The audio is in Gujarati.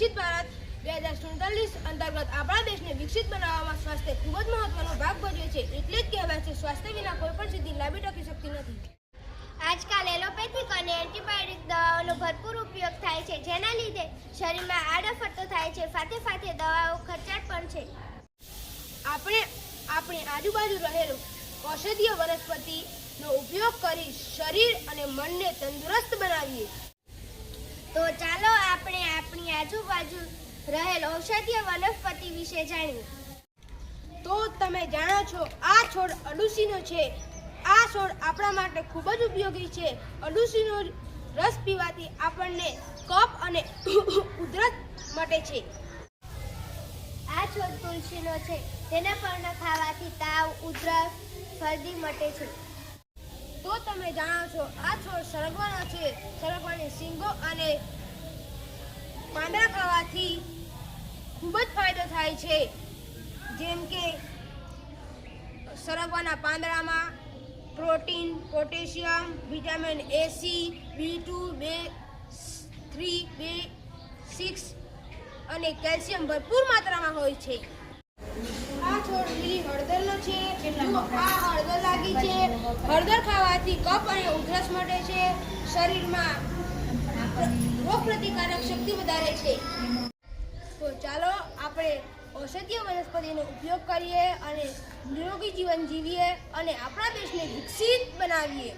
વિકસિત ભારત 2047 અંતર્ગત આપણા દેશને વિકસિત બનાવવામાં સ્વાસ્થ્ય ખૂબ જ મહત્વનો ભાગ ભજવે છે. એટલે જ કહેવાય છે, સ્વાસ્થ્ય વિના કોઈ પણ સિદ્ધિ લાંબી ટકી શકતી નથી. આજકાલ એલોપેથિક અને એન્ટીબાયોટિક દવાઓનો ભરપૂર ઉપયોગ થાય છે, જેના લીધે શરીરમાં આડઅસર થાય છે. સાથે દવાઓ ખર્ચાળ પણ છે. આપણે આજુબાજુ રહેલો ઔષધીય વનસ્પતિનો ઉપયોગ કરી શરીર અને મનને તંદુરસ્ત બનાવીએ. તો ચાલો આપણે આપણી આજુબાજુ રહેલ ઔષધીય વનસ્પતિ વિશે જાણીએ. તો તમે જાણો છો, આ છોડ અરડુસીનો છે. આ છોડ આપણા માટે ખૂબ જ ઉપયોગી છે. અરડુસીનો રસ પીવાથી આપણને કફ અને ઉધરસ મટે છે. આ છોડ તુલસીનો છે. તેના પર્ણ ખાવાથી તાવ, ઉધરસ, શરદી મટે છે. તો તમે જાણો છો, આ છોડ સરગવાનો છે. સરગવાની શીંગો અને પાંદડા ખાવાથી ખૂબ જ ફાયદો થાય છે. જેમ કે સરગવાના પાંદડામાં protein, potassium, vitamin A, C, B2, B3, B6 અને કેલ્શિયમ ભરપૂર માત્રામાં હોય છે. આ છોડ લીલી હળદરનો છે. જો આ હળદર લાગી છે. હળદર ખાવાથી કફ અને ઉધરસ મટે છે. શરીરમાં રોગ પ્રતિકારક શક્તિ વધારે છે. તો ચાલો આપણે ઔષધીય વનસ્પતિનો ઉપયોગ કરીએ અને નિરોગી જીવન જીવીએ અને આપણા દેશને વિકસિત બનાવીએ.